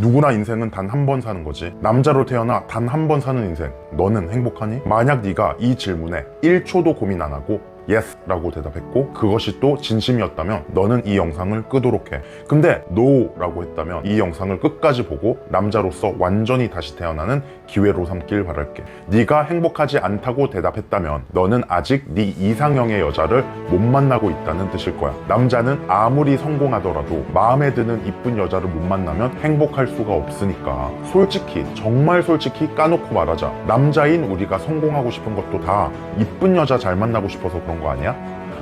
누구나 인생은 단 한 번 사는 거지. 남자로 태어나 단 한 번 사는 인생, 너는 행복하니? 만약 네가 이 질문에 1초도 고민 안 하고 yes 라고 대답했고 그것이 또 진심이었다면 너는 이 영상을 끄도록 해. 근데 no 라고 했다면 이 영상을 끝까지 보고 남자로서 완전히 다시 태어나는 기회로 삼길 바랄게. 네가 행복하지 않다고 대답했다면 너는 아직 네 이상형의 여자를 못 만나고 있다는 뜻일 거야. 남자는 아무리 성공하더라도 마음에 드는 이쁜 여자를 못 만나면 행복할 수가 없으니까 솔직히, 정말 솔직히 까놓고 말하자. 남자인 우리가 성공하고 싶은 것도 다 이쁜 여자 잘 만나고 싶어서 그런 거 아니야?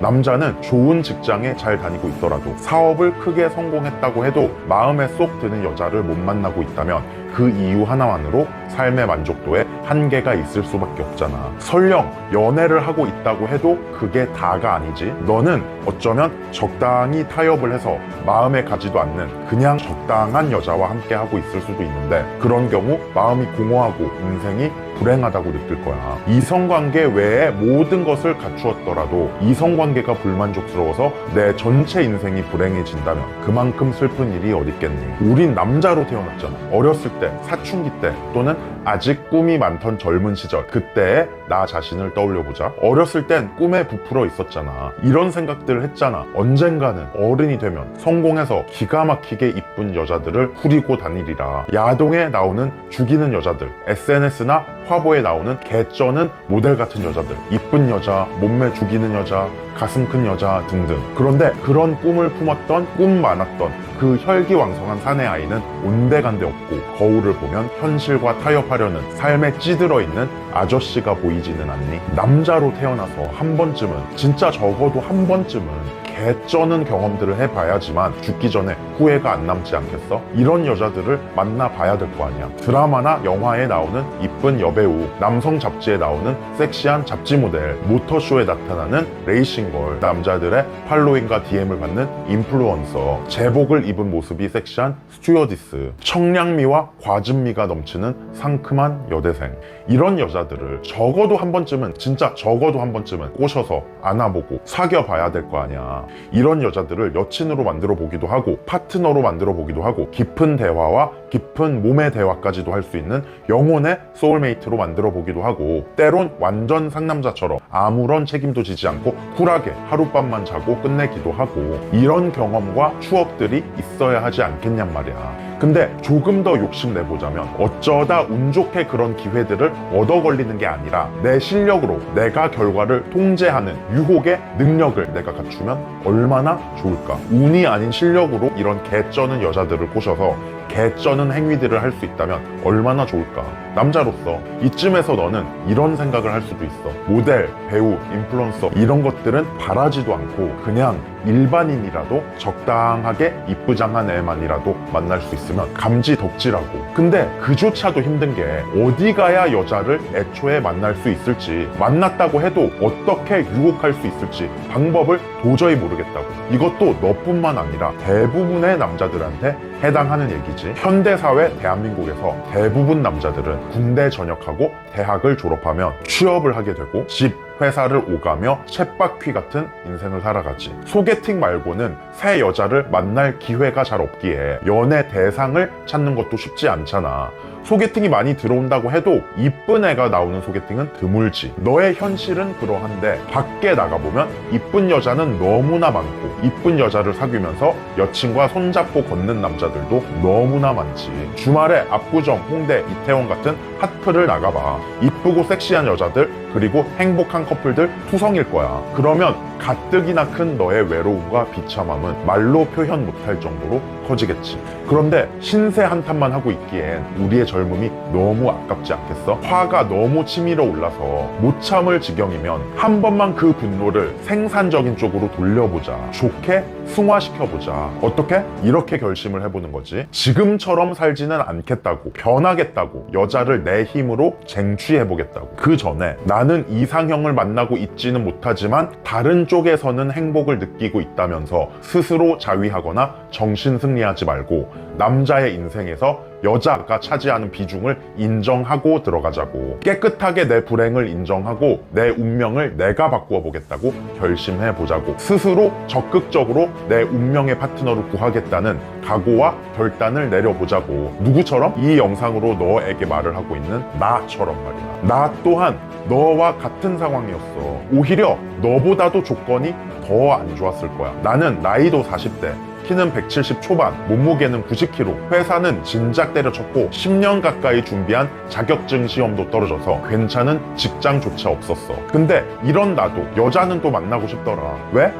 남자는 좋은 직장에 잘 다니고 있더라도 사업을 크게 성공했다고 해도 마음에 쏙 드는 여자를 못 만나고 있다면 그 이유 하나만으로 삶의 만족도에 한계가 있을 수밖에 없잖아. 설령 연애를 하고 있다고 해도 그게 다가 아니지. 너는 어쩌면 적당히 타협을 해서 마음에 가지도 않는 그냥 적당한 여자와 함께 하고 있을 수도 있는데 그런 경우 마음이 공허하고 인생이 불행하다고 느낄 거야. 이성관계 외에 모든 것을 갖추었더라도 이성관계가 불만족스러워서 내 전체 인생이 불행해진다면 그만큼 슬픈 일이 어딨겠니. 우린 남자로 태어났잖아. 어렸을 때, 사춘기 때 또는 아직 꿈이 많던 젊은 시절, 그때의 나 자신을 떠올려보자. 어렸을 땐 꿈에 부풀어 있었잖아. 이런 생각들을 했잖아. 언젠가는 어른이 되면 성공해서 기가 막히게 이쁜 여자들을 후리고 다니리라. 야동에 나오는 죽이는 여자들, SNS나 화보에 나오는 개쩌는 모델 같은 여자들, 이쁜 여자, 몸매 죽이는 여자, 가슴 큰 여자 등등. 그런데 그런 꿈을 품었던, 꿈 많았던 그 혈기왕성한 사내 아이는 온데간데 없고 거울을 보면 현실과 타협하려는 삶에 찌들어 있는 아저씨가 보이지는 않니? 남자로 태어나서 한 번쯤은, 진짜 적어도 한 번쯤은 개쩌는 경험들을 해봐야지만 죽기 전에 후회가 안 남지 않겠어? 이런 여자들을 만나봐야 될 거 아니야. 드라마나 영화에 나오는 이쁜 여배우, 남성 잡지에 나오는 섹시한 잡지 모델, 모터쇼에 나타나는 레이싱걸, 남자들의 팔로잉과 DM을 받는 인플루언서, 제복을 입은 모습이 섹시한 스튜어디스, 청량미와 과즙미가 넘치는 상큼한 여대생. 이런 여자들을 적어도 한 번쯤은, 진짜 적어도 한 번쯤은 꼬셔서 안아보고 사귀어봐야 될 거 아니야. 이런 여자들을 여친으로 만들어 보기도 하고 파트너로 만들어 보기도 하고 깊은 대화와 깊은 몸의 대화까지도 할 수 있는 영혼의 소울메이트로 만들어 보기도 하고 때론 완전 상남자처럼 아무런 책임도 지지 않고 쿨하게 하룻밤만 자고 끝내기도 하고 이런 경험과 추억들이 있어야 하지 않겠냔 말이야. 근데 조금 더 욕심내보자면 어쩌다 운 좋게 그런 기회들을 얻어 걸리는 게 아니라 내 실력으로 내가 결과를 통제하는 유혹의 능력을 내가 갖추면 얼마나 좋을까. 운이 아닌 실력으로 이런 개쩌는 여자들을 꼬셔서 개쩌는 행위들을 할 수 있다면 얼마나 좋을까. 남자로서 이쯤에서 너는 이런 생각을 할 수도 있어. 모델, 배우, 인플루언서 이런 것들은 바라지도 않고 그냥 일반인이라도 적당하게 이쁘장한 애만이라도 만날 수 있으면 감지덕지라고. 근데 그조차도 힘든 게 어디 가야 여자를 애초에 만날 수 있을지, 만났다고 해도 어떻게 유혹할 수 있을지 방법을 도저히 모르겠다고. 이것도 너뿐만 아니라 대부분의 남자들한테 해당하는 얘기지. 현대사회 대한민국에서 대부분 남자들은 군대 전역하고 대학을 졸업하면 취업을 하게 되고 집, 회사를 오가며 쳇바퀴 같은 인생을 살아가지. 소개팅 말고는 새 여자를 만날 기회가 잘 없기에 연애 대상을 찾는 것도 쉽지 않잖아. 소개팅이 많이 들어온다고 해도 이쁜 애가 나오는 소개팅은 드물지. 너의 현실은 그러한데 밖에 나가보면 이쁜 여자는 너무나 많고 이쁜 여자를 사귀면서 여친과 손잡고 걷는 남자들도 너무나 많지. 주말에 압구정, 홍대, 이태원 같은 핫플을 나가봐. 이쁘고 섹시한 여자들 그리고 행복한 커플들 투성일 거야. 그러면 가뜩이나 큰 너의 외로움과 비참함은 말로 표현 못할 정도로 커지겠지. 그런데 신세 한탄만 하고 있기엔 우리의 젊음이 너무 아깝지 않겠어? 화가 너무 치밀어 올라서 못 참을 지경이면 한 번만 그 분노를 생산적인 쪽으로 돌려보자. 좋게 승화시켜보자. 어떻게? 이렇게 결심을 해보는 거지. 지금처럼 살지는 않겠다고, 변하겠다고, 여자를 내 힘으로 쟁취해보겠다고. 그 전에 나는 이상형을 만나고 있지는 못하지만 다른 쪽에서는 행복을 느끼고 있다면서 스스로 자위하거나 정신승리 불합리하지 말고 남자의 인생에서 여자가 차지하는 비중을 인정하고 들어가자고. 깨끗하게 내 불행을 인정하고 내 운명을 내가 바꾸어 보겠다고 결심해 보자고. 스스로 적극적으로 내 운명의 파트너를 구하겠다는 각오와 결단을 내려보자고. 누구처럼? 이 영상으로 너에게 말을 하고 있는 나처럼 말이야. 나 또한 너와 같은 상황이었어. 오히려 너보다도 조건이 더 안 좋았을 거야. 나는 나이도 40대, 키는 170 초반, 몸무게는 90kg, 회사는 진작 때려쳤고 10년 가까이 준비한 자격증 시험도 떨어져서 괜찮은 직장조차 없었어. 근데 이런 나도 여자는 또 만나고 싶더라. 왜?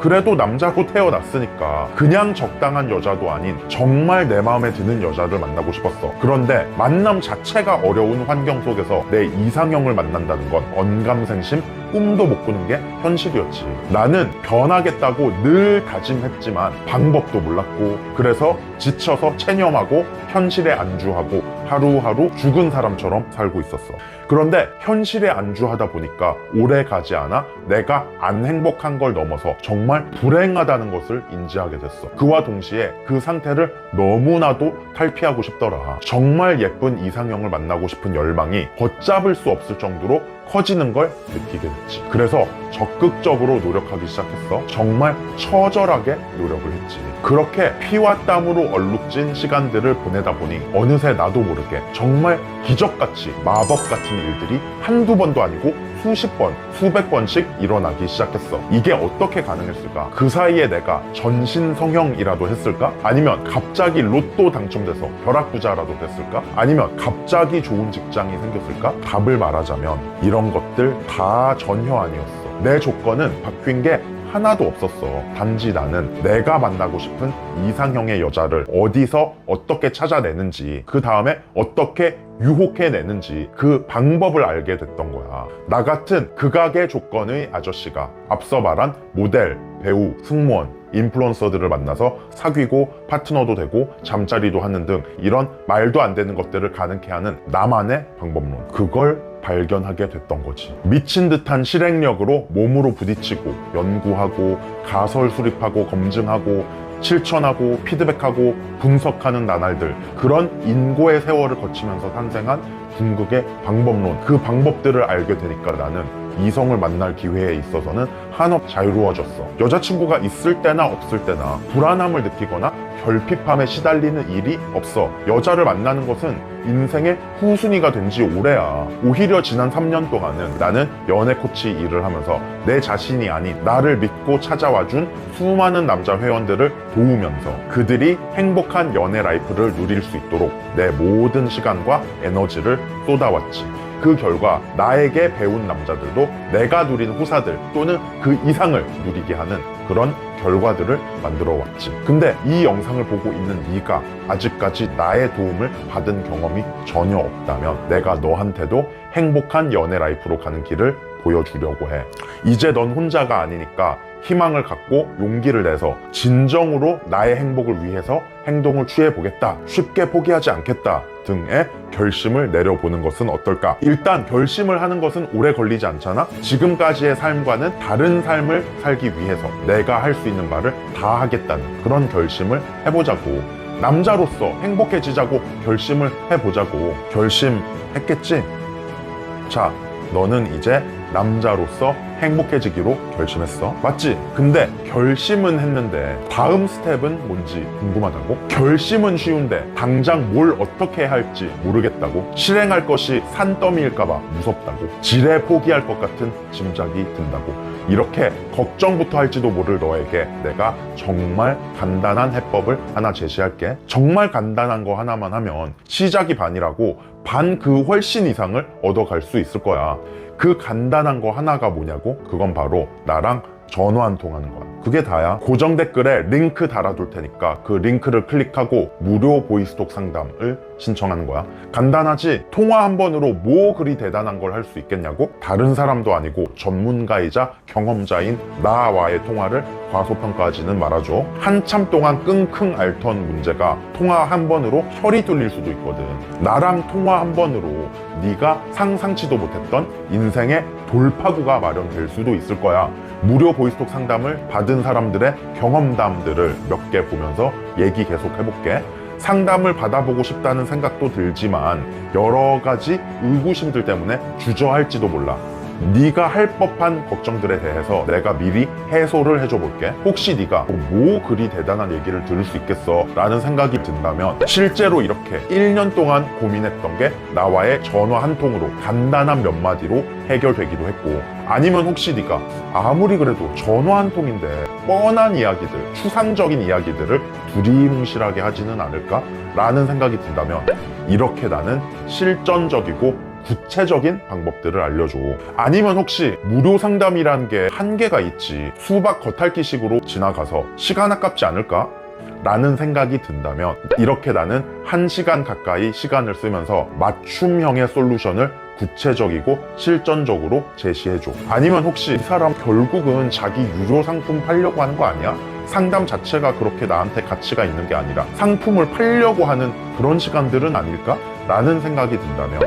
그래도 남자로 태어났으니까 그냥 적당한 여자도 아닌 정말 내 마음에 드는 여자를 만나고 싶었어. 그런데 만남 자체가 어려운 환경 속에서 내 이상형을 만난다는 건 언감생심, 꿈도 못 꾸는 게 현실이었지. 나는 변하겠다고 늘 다짐했지만 방법도 몰랐고, 그래서 지쳐서 체념하고 현실에 안주하고 하루하루 죽은 사람처럼 살고 있었어. 그런데 현실에 안주하다 보니까 오래 가지 않아 내가 안 행복한 걸 넘어서 정말 불행하다는 것을 인지하게 됐어. 그와 동시에 그 상태를 너무나도 탈피하고 싶더라. 정말 예쁜 이상형을 만나고 싶은 열망이 걷잡을 수 없을 정도로 커지는 걸 느끼게 됐지. 그래서 적극적으로 노력하기 시작했어. 정말 처절하게 노력을 했지. 그렇게 피와 땀으로 얼룩진 시간들을 보내다 보니 어느새 나도 모르게 정말 기적같이 마법 같은 일들이 한두 번도 아니고 수십 번, 수백 번씩 일어나기 시작했어. 이게 어떻게 가능했을까? 그 사이에 내가 전신성형이라도 했을까? 아니면 갑자기 로또 당첨돼서 벼락부자라도 됐을까? 아니면 갑자기 좋은 직장이 생겼을까? 답을 말하자면 이런 것들 다 전혀 아니었어. 내 조건은 바뀐 게 하나도 없었어. 단지 나는 내가 만나고 싶은 이상형의 여자를 어디서 어떻게 찾아내는지, 그 다음에 어떻게 유혹해내는지 그 방법을 알게 됐던 거야. 나 같은 극악의 조건의 아저씨가 앞서 말한 모델, 배우, 승무원, 인플루언서들을 만나서 사귀고 파트너도 되고 잠자리도 하는 등 이런 말도 안 되는 것들을 가능케 하는 나만의 방법론, 그걸 발견하게 됐던 거지. 미친 듯한 실행력으로 몸으로 부딪히고 연구하고 가설 수립하고 검증하고 실천하고 피드백하고 분석하는 나날들, 그런 인고의 세월을 거치면서 탄생한 궁극의 방법론, 그 방법들을 알게 되니까 나는 이성을 만날 기회에 있어서는 한없 자유로워졌어. 여자친구가 있을 때나 없을 때나 불안함을 느끼거나 결핍함에 시달리는 일이 없어. 여자를 만나는 것은 인생의 후순위가 된 지 오래야. 오히려 지난 3년 동안은 나는 연애 코치 일을 하면서 내 자신이 아닌 나를 믿고 찾아와준 수많은 남자 회원들을 도우면서 그들이 행복한 연애 라이프를 누릴 수 있도록 내 모든 시간과 에너지를 쏟아왔지. 그 결과 나에게 배운 남자들도 내가 누린 후사들 또는 그 이상을 누리게 하는 그런 결과들을 만들어 왔지. 근데 이 영상을 보고 있는 네가 아직까지 나의 도움을 받은 경험이 전혀 없다면 내가 너한테도 행복한 연애 라이프로 가는 길을 보여주려고 해. 이제 넌 혼자가 아니니까 희망을 갖고 용기를 내서 진정으로 나의 행복을 위해서 행동을 취해보겠다, 쉽게 포기하지 않겠다 등의 결심을 내려보는 것은 어떨까? 일단 결심을 하는 것은 오래 걸리지 않잖아? 지금까지의 삶과는 다른 삶을 살기 위해서 내가 할 수 있는 말을 다 하겠다는 그런 결심을 해보자고. 남자로서 행복해지자고 결심을 해보자고. 결심했겠지? 자, 너는 이제 남자로서 행복해지기로 결심했어. 맞지? 근데 결심은 했는데 다음 스텝은 뭔지 궁금하다고? 결심은 쉬운데 당장 뭘 어떻게 할지 모르겠다고? 실행할 것이 산더미일까봐 무섭다고? 지레 포기할 것 같은 짐작이 든다고? 이렇게 걱정부터 할지도 모를 너에게 내가 정말 간단한 해법을 하나 제시할게. 정말 간단한 거 하나만 하면 시작이 반이라고 반 그 훨씬 이상을 얻어갈 수 있을 거야. 그 간단한 거 하나가 뭐냐고? 그건 바로 나랑 전화 한 통 하는 거야. 그게 다야. 고정 댓글에 링크 달아둘 테니까 그 링크를 클릭하고 무료 보이스톡 상담을 신청하는 거야. 간단하지? 통화 한 번으로 뭐 그리 대단한 걸 할 수 있겠냐고? 다른 사람도 아니고 전문가이자 경험자인 나와의 통화를 과소평가하지는 말아줘. 한참 동안 끙끙 앓던 문제가 통화 한 번으로 혈이 뚫릴 수도 있거든. 나랑 통화 한 번으로 네가 상상치도 못했던 인생의 돌파구가 마련될 수도 있을 거야. 무료 보이스톡 상담을 받은 사람들의 경험담들을 몇 개 보면서 얘기 계속 해볼게. 상담을 받아보고 싶다는 생각도 들지만 여러 가지 의구심들 때문에 주저할지도 몰라. 네가 할 법한 걱정들에 대해서 내가 미리 해소를 해줘 볼게. 혹시 네가 뭐 그리 대단한 얘기를 들을 수 있겠어 라는 생각이 든다면 실제로 이렇게 1년 동안 고민했던 게 나와의 전화 한 통으로 간단한 몇 마디로 해결되기도 했고, 아니면 혹시 네가 아무리 그래도 전화 한 통인데 뻔한 이야기들, 추상적인 이야기들을 두리뭉실하게 하지는 않을까 라는 생각이 든다면 이렇게 나는 실전적이고 구체적인 방법들을 알려줘. 아니면 혹시 무료 상담이란 게 한계가 있지, 수박 겉핥기식으로 지나가서 시간 아깝지 않을까? 라는 생각이 든다면 이렇게 나는 1시간 가까이 시간을 쓰면서 맞춤형의 솔루션을 구체적이고 실전적으로 제시해줘. 아니면 혹시 이 사람 결국은 자기 유료 상품 팔려고 하는 거 아니야? 상담 자체가 그렇게 나한테 가치가 있는 게 아니라 상품을 팔려고 하는 그런 시간들은 아닐까? 라는 생각이 든다면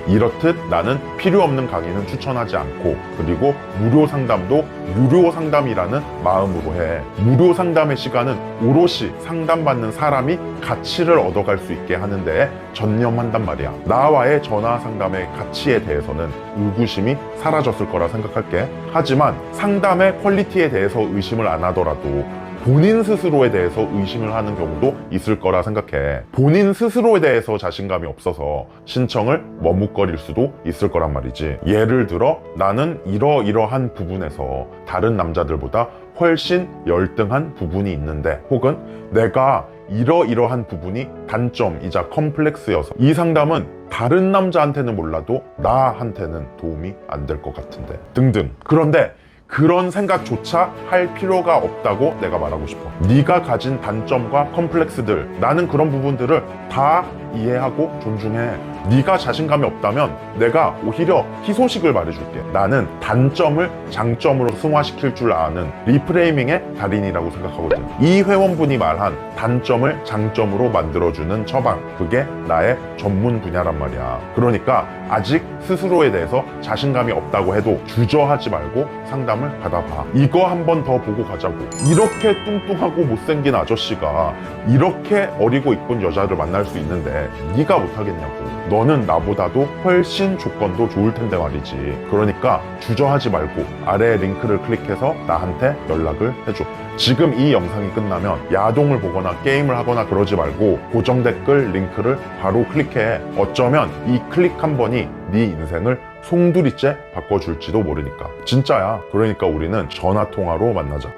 이렇듯 나는 필요 없는 강의는 추천하지 않고, 그리고 무료 상담도 유료 상담이라는 마음으로 해. 무료 상담의 시간은 오롯이 상담받는 사람이 가치를 얻어갈 수 있게 하는 데에 전념한단 말이야. 나와의 전화 상담의 가치에 대해서는 의구심이 사라졌을 거라 생각할게. 하지만 상담의 퀄리티에 대해서 의심을 안 하더라도 본인 스스로에 대해서 의심을 하는 경우도 있을 거라 생각해. 본인 스스로에 대해서 자신감이 없어서 신청을 머뭇거릴 수도 있을 거란 말이지. 예를 들어 나는 이러이러한 부분에서 다른 남자들보다 훨씬 열등한 부분이 있는데, 혹은 내가 이러이러한 부분이 단점이자 컴플렉스여서 이 상담은 다른 남자한테는 몰라도 나한테는 도움이 안 될 것 같은데 등등. 그런데 그런 생각조차 할 필요가 없다고 내가 말하고 싶어. 네가 가진 단점과 컴플렉스들, 나는 그런 부분들을 다 이해하고 존중해. 네가 자신감이 없다면 내가 오히려 희소식을 말해줄게. 나는 단점을 장점으로 승화시킬 줄 아는 리프레이밍의 달인이라고 생각하거든. 이 회원분이 말한 단점을 장점으로 만들어주는 처방, 그게 나의 전문 분야란 말이야. 그러니까 아직 스스로에 대해서 자신감이 없다고 해도 주저하지 말고 상담을 받아봐. 이거 한 번 더 보고 가자고. 이렇게 뚱뚱하고 못생긴 아저씨가 이렇게 어리고 이쁜 여자를 만날 수 있는데 네가 못하겠냐고. 너는 나보다도 훨씬 조건도 좋을 텐데 말이지. 그러니까 주저하지 말고 아래 링크를 클릭해서 나한테 연락을 해줘. 지금 이 영상이 끝나면 야동을 보거나 게임을 하거나 그러지 말고 고정 댓글 링크를 바로 클릭해. 어쩌면 이 클릭 한 번이 네 인생을 송두리째 바꿔줄지도 모르니까. 진짜야. 그러니까 우리는 전화통화로 만나자.